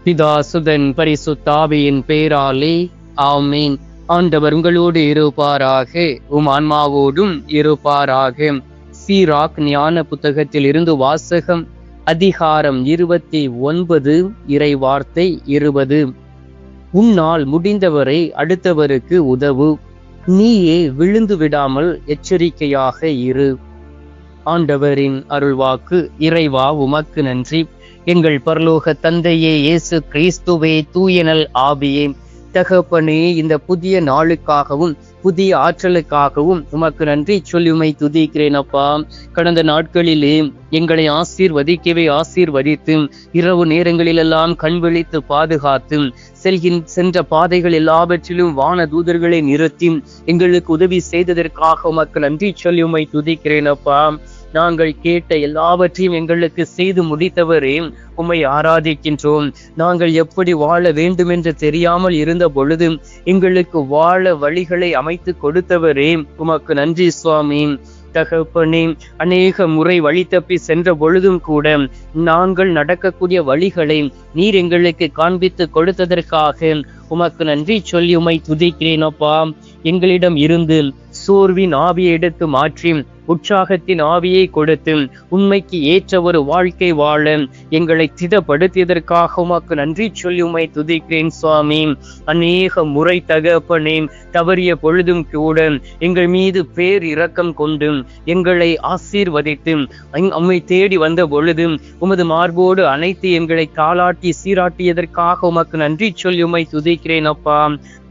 பிதா சுதன் பரிசுத்தாவியின் பேராலே ஆமீன். ஆண்டவர் உங்களோடு இருப்பாராக, ஆன்மாவோடும் இருப்பாராக. சீராக் ஞான புத்தகத்தில் இருந்து வாசகம். அதிகாரம் 29, இறை வார்த்தை 20. உன்னால் முடிந்தவரை அடுத்தவருக்கு உதவு, நீயே விழுந்து விடாமல் எச்சரிக்கையாக இரு. ஆண்டவரின் அருள்வாக்கு. இறைவா உமக்கு நன்றி. எங்கள் பரலோக தந்தையே, இயேசு கிறிஸ்துவே, தூயனல் ஆவியே, தகப்பனே, இந்த புதிய நாளுக்காகவும் புதிய ஆற்றலுக்காகவும் உமக்கு நன்றி சொல்லி உம்மை துதிக்கிறேன் அப்பா. கடந்த நாட்களிலே எங்களை ஆசீர்வதித்து இரவு நேரங்களிலெல்லாம் கண் விழித்து பாதுகாத்து சென்ற பாதைகள் எல்லாவற்றிலும் வான தூதர்களை நிறுத்தி எங்களுக்கு உதவி செய்ததற்காக உமக்கு நன்றி சொல்லி உம்மை துதிக்கிறேன் அப்பா. நாங்கள் கேட்ட எல்லாவற்றையும் எங்களுக்கு செய்து முடித்தவரே, உம்மை ஆராதிக்கின்றோம். நாங்கள் எப்படி வாழ வேண்டும் என்று தெரியாமல் இருந்த பொழுது எங்களுக்கு வாழ வழிகளை அமைத்து கொடுத்தவரே, உமக்கு நன்றி சுவாமி. தகப்பனே, அநேக முறை வழி தப்பி சென்ற பொழுதும் கூட நாங்கள் நடக்கக்கூடிய வழிகளை நீர் எங்களுக்கு காண்பித்து கொடுத்ததற்காக உமக்கு நன்றி சொல்லி உம்மை துதிக்கிறேன் அப்பா. எங்களிடம் இருந்து சோர்வின் ஆவியை எடுத்து மாற்றி உற்சாகத்தின் ஆவியை கொடுத்து உண்மைக்கு ஏற்ற ஒரு வாழ்க்கை வாழ எங்களை திடப்படுத்தியதற்காக உமக்கு நன்றி சொல்லி உம்மை துதிக்கிறேன் சுவாமி. அநேக முறை தகப்பனே, தவறிய பொழுதும் கூட எங்கள் மீது பேர் இரக்கம் கொண்டு எங்களை ஆசீர்வதித்து அம்மை தேடி வந்த பொழுது உமது மார்போடு அனைத்து எங்களை தாளாட்டி சீராட்டியதற்காக உமக்கு நன்றி சொல்லி உம்மை துதிக்கிறேன் அப்பா.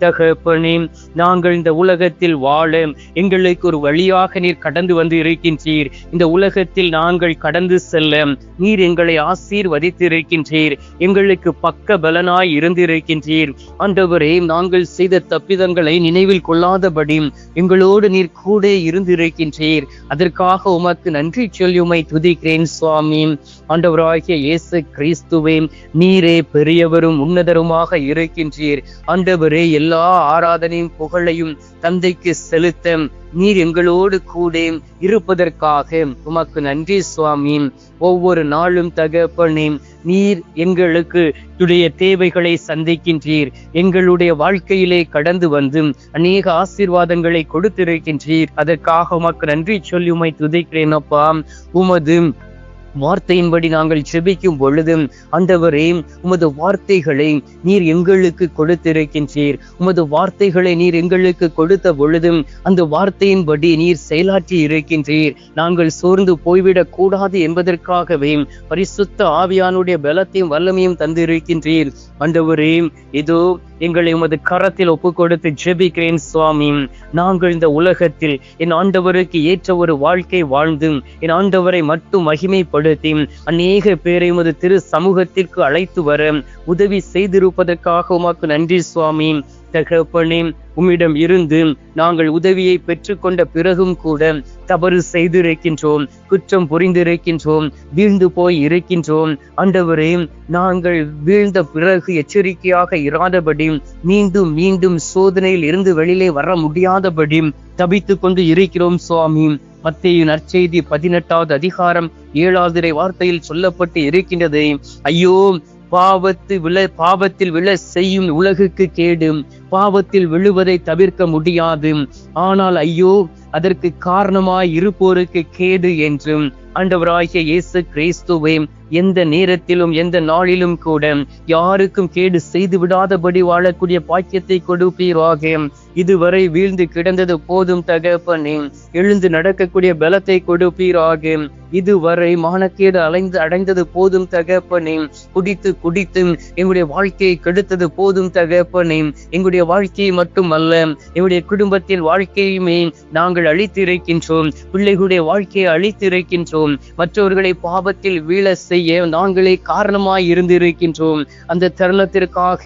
தகப்பனே, நாங்கள் இந்த உலகத்தில் வாழ எங்களுக்கு ஒரு வழியாக நீர் கடந்து வந்து இருக்கின்றீர். இந்த உலகத்தில் நாங்கள் கடந்து செல்ல நீர் எங்களை ஆசீர்வதித்து இருக்கின்றீர். எங்களுக்கு பக்க பலனாய் இருந்திருக்கின்றீர். ஆண்டவரே, நாங்கள் செய்த தப்பிதங்களை நினைவில் கொள்ளாதபடி எங்களோடு நீர் கூட இருந்திருக்கின்றீர். அதற்காக உமக்கு நன்றி சொல்லி உம்மை துதிக்கிறேன் சுவாமி. ஆண்டவராகிய இயேசு கிறிஸ்துவே, நீரே பெரியவரும் உன்னதருமாக இருக்கின்றீர். ஆண்டவரே, எல்லா ஆராதனையும் புகழையும் தந்தைக்கு செலுத்த நீர் எங்களோடு கூட இருப்பதற்காக உமக்கு நன்றி சுவாமி. ஒவ்வொரு நாளும் தகப்பனே, நீர் எங்களுக்கு தேவைகளை சந்திக்கின்றீர். எங்களுடைய வாழ்க்கையிலே கடந்து வந்து அநேக ஆசீர்வாதங்களை கொடுத்திருக்கின்றீர். அதற்காக உமக்கு நன்றி சொல்லி உம்மை துதிக்கிறேன் அப்பா. உமது வார்த்தையின்படி நாங்கள் செபிக்கும் பொழுது ஆண்டவரே, உமது வார்த்தைகளை நீர் எங்களுக்கு கொடுத்திருக்கின்றீர். உமது வார்த்தைகளை நீர் எங்களுக்கு கொடுத்த பொழுதும் அந்த வார்த்தையின்படி நீர் செயலாற்றி இருக்கின்றீர். நாங்கள் சோர்ந்து போய்விடக் கூடாது என்பதற்காகவே பரிசுத்த ஆவியானுடைய பலத்தையும் வல்லமையும் தந்திருக்கின்றீர். ஆண்டவரே, இதோ எங்களை உமது கரத்தில் ஒப்பு கொடுத்து ஜெபிக்கிறேன் சுவாமி. நாங்கள் இந்த உலகத்தில் என் ஆண்டவருக்கு ஏற்ற ஒரு வாழ்க்கை வாழ்ந்து என் ஆண்டவரை மட்டும் மகிமைப்படுத்தி அநேக பேரை உமது திரு சமூகத்திற்கு அழைத்து வர உதவி செய்திருப்பதற்காக உமக்கு நன்றி சுவாமி. தகப்பனே, உம்மிடம் இருந்து நாங்கள் உதவியை பெற்றுக்கொண்ட பிறகும் கூட தவறு செய்திருக்கின்றோம், குற்றம் புரிந்திருக்கின்றோம், வீழ்ந்து போய் இருக்கின்றோம். ஆண்டவரே, நாங்கள் வீழ்ந்த பிறகு எச்சரிக்கையாக இராதபடி மீண்டும் மீண்டும் சோதனையில் இருந்து வெளியிலே வர முடியாதபடி தபித்து கொண்டு இருக்கிறோம் சுவாமி. மத்தேயு நற்செய்தி 18வது அதிகாரம் 7வது வார்த்தையில் சொல்லப்பட்டு இருக்கின்றது, ஐயோ, பாவத்தில் விழ செய்யும் உலகுக்கு கேடு, பாவத்தில் விழுவதை தவிர்க்க முடியாது, ஆனால் ஐயோ, அதற்கு காரணமாய் இருப்போருக்கு கேடு என்றும். ஆண்டவராகிய இயேசு கிறிஸ்துவே, எந்த நேரத்திலும் எந்த நாளிலும் கூட யாருக்கும் கேடு செய்து விடாதபடி வாழக்கூடிய பாக்கியத்தை கொடுப்பீராக. இதுவரை வீழ்ந்து கிடந்தது போதும் தகப்பனே, எழுந்து நடக்கக்கூடிய பலத்தை கொடுப்பீராக. இதுவரை மானக்கேடு அடைந்தது போதும் தகப்பனே, குடித்து எங்களுடைய வாழ்க்கையை கெடுத்தது போதும் தகப்பனே. எங்களுடைய வாழ்க்கையை மட்டுமல்ல, எங்களுடைய குடும்பத்தின் வாழ்க்கையுமே நாங்கள் அழித்திருக்கின்றோம். பிள்ளைகளுடைய வாழ்க்கையை அழித்திருக்கின்றோம். மற்றவர்களை பாவத்தில் வீழ செய்ய நாங்களே காரணமாய் இருந்திருக்கின்றோம். அந்த தருணத்திற்காக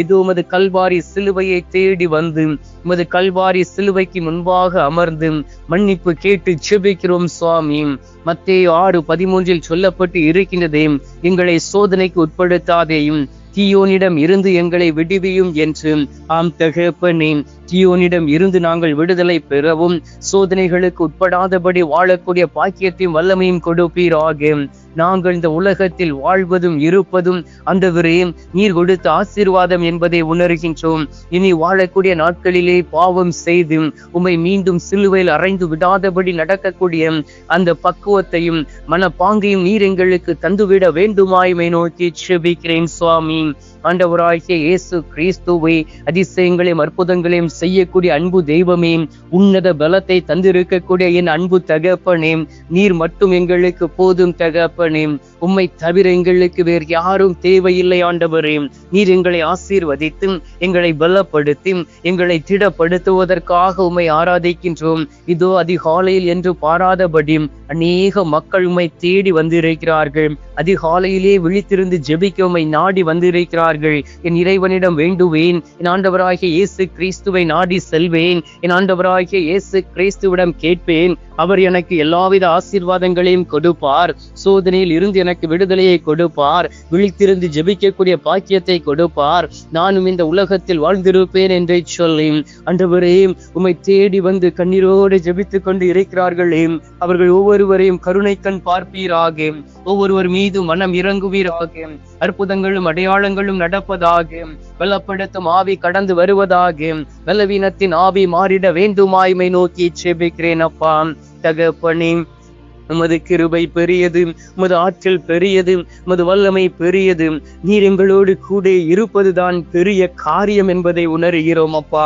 இது உமது கல்வாரி சிலுவையை தேடி வந்து உமது கல்வாரி சிலுவைக்கு முன்பாக அமர்ந்து மன்னிப்பு கேட்டு ஜெபிக்கிறோம் சுவாமி. மத்தேயு 6:13 சொல்லப்பட்டு இருக்கின்றதே, எங்களை சோதனைக்கு உட்படுத்தாதேயும், தீயோனிடம் இருந்து எங்களை விடுவியும் என்று. ஆம் தகப்பனே, தீயோனிடம் இருந்து நாங்கள் விடுதலை பெறவும் சோதனைகளுக்கு உட்படாதபடி வாழக்கூடிய பாக்கியத்தையும் வல்லமையும் கொடுப்பீராக. நாங்கள் இந்த உலகத்தில் வாழ்வதும் இருப்பதும் ஆண்டவரே நீர் கொடுத்த ஆசீர்வாதம் என்பதை உணர்கின்றோம். இனி வாழக்கூடிய நாட்களிலே பாவம் செய்து உம்மை மீண்டும் சிலுவையில் அறைந்து விடாதபடி நடக்கக்கூடிய அந்த பக்குவத்தையும் மனப்பாங்கையும் நீர் எங்களுக்கு தந்துவிட வேண்டுமாய்மை நோக்கி செபிக்கிறேன் சுவாமி. ஆண்டவராகிய இயேசு கிறிஸ்துவை அதிசயங்களையும் அற்புதங்களையும் செய்யக்கூடிய அன்பு தெய்வமே, உன்னத பலத்தை தந்திருக்கக்கூடிய என் அன்பு தகப்பனே, நீர் மட்டும் எங்களுக்கு போதும் தகப்பனே. உம்மை தவிர எங்களுக்கு வேறு யாரும் தேவையில்லை ஆண்டவரே. நீர் எங்களை ஆசீர்வதித்து எங்களை பலப்படுத்தி எங்களை திடப்படுத்துவதற்காக உம்மை ஆராதிக்கின்றோம். இதோ அதிகாலையில் என்று பாராதபடி அநேக மக்கள் உம்மை தேடி வந்திருக்கிறார்கள். அதிகாலையிலே விழித்திருந்து ஜெபிக்க உம்மை நாடி வந்திருக்கிறார்கள். என் இறைவனிடம் வேண்டுவேன், என் ஆண்டவராகிய இயேசு கிறிஸ்துவை நாடி செல்வேன், என் ஆண்டவராகிய இயேசு கிறிஸ்துவிடம் கேட்பேன். அவர் எனக்கு எல்லாவித ஆசீர்வாதங்களையும் கொடுப்பார். சோதனையில் இருந்து எனக்கு விடுதலையை கொடுப்பார். விழித்திருந்து ஜெபிக்கக்கூடிய பாக்கியத்தை கொடுப்பார். நானும் இந்த உலகத்தில் வாழ்ந்திருப்பேன் என்றே சொல்லி ஆண்டவரே உம்மை தேடி வந்து கண்ணீரோடு ஜெபித்துக் கொண்டு இருக்கிறார்களே, அவர்கள் ஒவ்வொருவரையும் கருணை கண் பார்ப்பீராக. ஒவ்வொருவர் மீது மனம் இறங்குவீராக. அற்புதங்களும் அடையாளங்களும் நடப்பதாக. பலப்படுத்தும் ஆவி கடந்து வருவதாக. பலவீனத்தின் ஆவி மாறிட வேண்டுமாய்மை நோக்கி செபிக்கிறேன் அப்பா தகப்பனே. உமது கிருபை பெரியது, உமது ஆற்றல் பெரியது, உமது வல்லமை பெரியது. நீர் எங்களோடு கூட இருப்பதுதான் பெரிய காரியம் என்பதை உணர்கிறோம் அப்பா.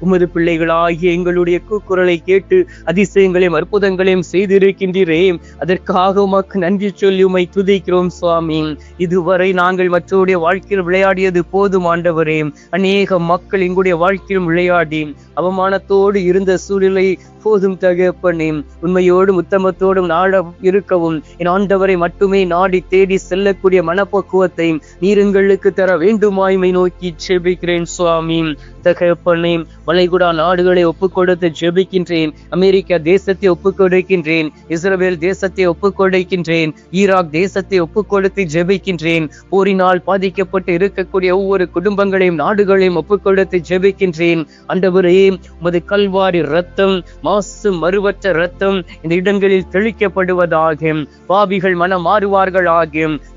உமது பிள்ளைகளாகிய எங்களுடைய கூக்குரலை கேட்டு அதிசயங்களையும் அற்புதங்களையும் செய்திருக்கின்றீரே, அதற்காக உமக்கு நன்றி சொல்லி உம்மை துதிக்கிறோம் சுவாமி. இதுவரை நாங்கள் மற்றவருடைய வாழ்க்கையில் விளையாடியது போதும் ஆண்டவரே. அநேக மக்கள் எங்களுடைய வாழ்க்கையில் விளையாடி அவமானத்தோடு இருந்த சூழ்நிலை போதும் தகப்பனே. உண்மையோடும் உத்தமத்தோடும் நாட இருக்கவும் என் ஆண்டவரை மட்டுமே நாடி தேடி செல்லக்கூடிய மனப்பக்குவத்தை நீர் எங்களுக்கு தர வேண்டுமாய்மை நோக்கி ஜெபிக்கிறேன் சுவாமி தகப்பனே. வளைகுடா நாடுகளை ஒப்புக் கொடுத்து ஜெபிக்கின்றேன். அமெரிக்கா தேசத்தை ஒப்புக் கொடுக்கின்றேன். இஸ்ரவேல் தேசத்தை ஒப்புக் கொடுக்கின்றேன். ஈராக் தேசத்தை ஒப்புக் கொடுத்து ஜெபிக்கின்றேன். போரினால் பாதிக்கப்பட்டு இருக்கக்கூடிய ஒவ்வொரு குடும்பங்களையும் நாடுகளையும் ஒப்புக் கொடுத்து ஜெபிக்கின்றேன். ஆண்டவரே உமது கல்வாரி ரத்தம், மாசு மறுவற்ற ரத்தம் இந்த இடங்களில் தெளிக்கப்படுவதாக. பாவிகள் மனம் மாறுவார்களாக.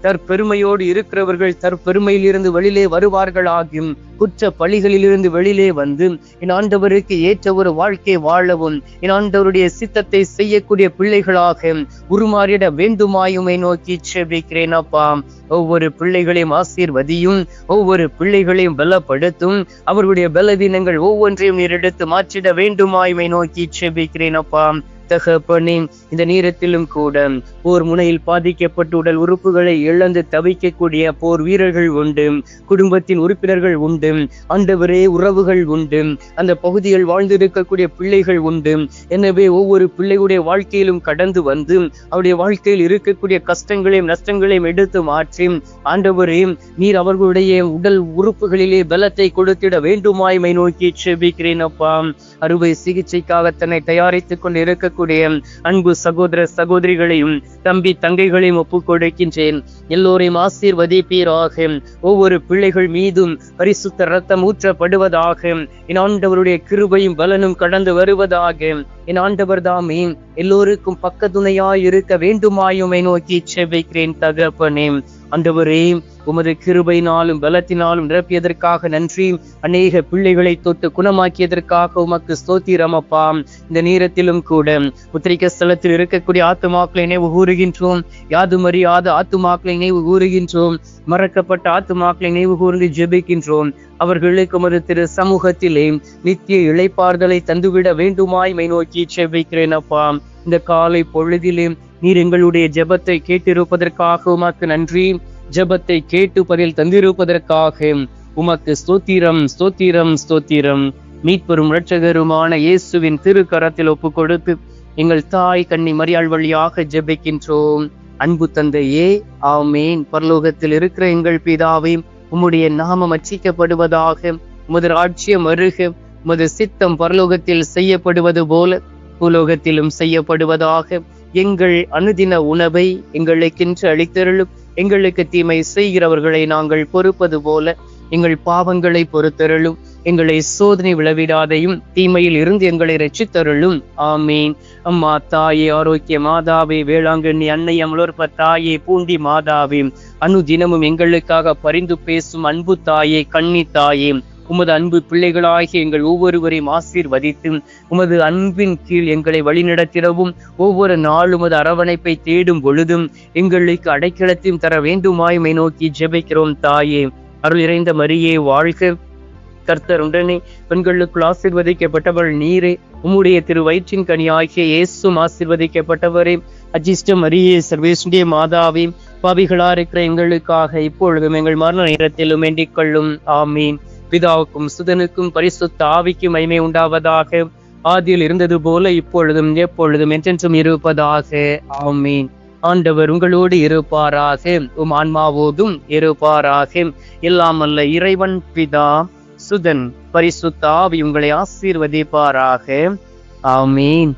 தற்பெருமையோடு இருக்கிறவர்கள் தற்பெருமையில் இருந்து வெளியிலே வருவார்களாகும். குற்ற பழிகளிலிருந்து வெளியிலே வந்து என் ஆண்டவருக்கு ஏற்ற ஒரு வாழ்க்கை வாழவும் என் ஆண்டவருடைய சித்தத்தை செய்யக்கூடிய பிள்ளைகளாக உருமாறிட வேண்டுமாயுமை நோக்கி செபிக்கிறேன் அப்பா. ஒவ்வொரு பிள்ளைகளையும் ஆசீர்வதியும், ஒவ்வொரு பிள்ளைகளையும் பலப்படுத்தும். அவர்களுடைய பலவீனங்கள் ஒவ்வொன்றையும் நீர் எடுத்து மாற்றிட வேண்டுமாயுமை நோக்கி செபிக்கிறேன் அப்பா தகப்பனே. இந்த நேரத்திலும் கூட போர் முனையில் பாதிக்கப்பட்டு உடல் உறுப்புகளை இழந்து தவிக்கக்கூடிய போர் வீரர்கள் உண்டு, குடும்பத்தின் உறுப்பினர்கள் உண்டு, ஆண்டவரே உறவுகள் உண்டு, அந்த பகுதியில் வாழ்ந்திருக்கக்கூடிய பிள்ளைகள் உண்டு. எனவே ஒவ்வொரு பிள்ளைகளுடைய வாழ்க்கையிலும் கடந்து வந்து அவருடைய வாழ்க்கையில் இருக்கக்கூடிய கஷ்டங்களையும் நஷ்டங்களையும் எடுத்து மாற்றி ஆண்டவரே நீர் அவர்களுடைய உடல் உறுப்புகளிலே பலத்தை கொடுத்திட வேண்டுமாய்மை நோக்கி செபிக்கிறேன் அப்பா. அறுவை சிகிச்சைக்காக தன்னை தயாரித்துக் கொண்டு இருக்கக்கூடிய அன்பு சகோதர சகோதரிகளையும் தம்பி தங்கைகளையும் ஒப்புக் கொடுக்கின்றேன். எல்லோரையும் ஆசீர்வதிப்பீராக. ஒவ்வொரு பிள்ளைகள் மீதும் பரிசுத்த ரத்தம் ஊற்றப்படுவதாக. என் ஆண்டவருடைய கிருபையும் பலனும் கடந்து வருவதாக. என் ஆண்டவர் தாமே எல்லோருக்கும் பக்கத்துணையாய் இருக்க வேண்டுமாயுமை நோக்கி செபிக்கிறேன் தகப்பனே. ஆண்டவரே உமது கிருபையினாலும் பலத்தினாலும் நிரப்பியதற்காக நன்றி. அநேக பிள்ளைகளை தொட்டு குணமாக்கியதற்காக உமக்கு ஸ்தோத்திரம் அப்பா. இந்த நேரத்திலும் கூட உத்திரிக்க ஸ்தலத்தில் இருக்கக்கூடிய ஆத்துமாக்களை நினைவு கூறுகின்றோம். யாதுமறியாத ஆத்துமாக்களை நினைவு கூறுகின்றோம். மறக்கப்பட்ட ஆத்துமாக்களை நினைவு கூர்ந்து ஜெபிக்கின்றோம். அவர்களுக்கு உமது திரு சமூகத்திலே நித்திய இளைப்பாறுதலை தந்துவிட வேண்டுமாய்மை நோக்கி செபிக்கிறேன் அப்பா. இந்த காலை பொழுதிலே நீர் எங்களுடைய ஜெபத்தை கேட்டிருப்பதற்காக உமக்கு நன்றி. ஜெபத்தை கேட்டு பதில் தந்திருப்பதற்காக உமக்கு ஸ்தோத்திரம் ஸ்தோத்திரம் ஸ்தோத்திரம். மீட்பெரும் இரட்சகருமான இயேசுவின் திருக்கரத்தில் ஒப்பு கொடுத்து எங்கள் தாய் கன்னி மரியாள் வழியாக ஜெபிக்கின்றோம். அன்பு தந்தையே, ஆமேன். பரலோகத்தில் இருக்கிற எங்கள் பிதாவே, உம்முடைய நாமம் அர்ச்சிக்கப்படுவதாக. உமது ராஜ்யம் வருக. உமது சித்தம் பரலோகத்தில் செய்யப்படுவது போல பூலோகத்திலும் செய்யப்படுவதாக. எங்கள் அனுதின உணவை எங்களுக்கென்று அளித்தருளும். எங்களுக்கு தீமை செய்கிறவர்களை நாங்கள் பொறுப்பது போல எங்கள் பாவங்களை பொறுத்தருளும். எங்களை சோதனை விளைவிடாதையும் தீமையில் இருந்து எங்களை ரட்சித்தருளும். ஆமீன். அம்மா தாயே, ஆரோக்கிய மாதாவே, வேளாங்கண்ணி அன்னை, அமலோற்ப தாயே, பூண்டி மாதாவே, அனுதினமும் எங்களுக்காக பரிந்து பேசும் அன்பு தாயே, கன்னி தாயே, உமது அன்பு பிள்ளைகளாகிய எங்கள் ஒவ்வொருவரையும் ஆசீர்வதித்து உமது அன்பின் கீழ் எங்களை வழிநடத்திடவும் ஒவ்வொரு நாளும் உமது அரவணைப்பை தேடும் பொழுதும் எங்களுக்கு அடைக்கலத்தையும் தர வேண்டுமாய்மை நோக்கி ஜெபிக்கிறோம். தாயே, அருள் இறைந்த மரியே வாழ்க, கர்த்தர் உடனே பெண்களுக்குள் ஆசீர்வதிக்கப்பட்டவள் நீரே, உம்முடைய திரு வயிற்றின் கனியாகிய இயேசுவும் ஆசீர்வதிக்கப்பட்டவரே. அஜிஷ்ட மரியே, சர்வேசுடைய மாதாவே, பாவிகளா இருக்கிற எங்களுக்காக இப்பொழுதும் எங்கள் மரண நேரத்திலும் வேண்டிக் கொள்ளும். ஆமீன். பிதாவுக்கும் சுதனுக்கும் பரிசுத்த ஆவிக்கும் மகிமை உண்டாவதாக. ஆதியில் இருந்தது போல இப்பொழுதும் எப்பொழுதும் என்றென்றும் இருப்பதாக. ஆமீன். ஆண்டவர் உங்களோடு இருப்பாராக, உம் ஆன்மாவோடும் இருப்பாராக. எல்லாம் அல்ல இறைவன் பிதா, சுதன், பரிசுத்த ஆவி உங்களை ஆசீர்வதிப்பாராக. ஆமீன்.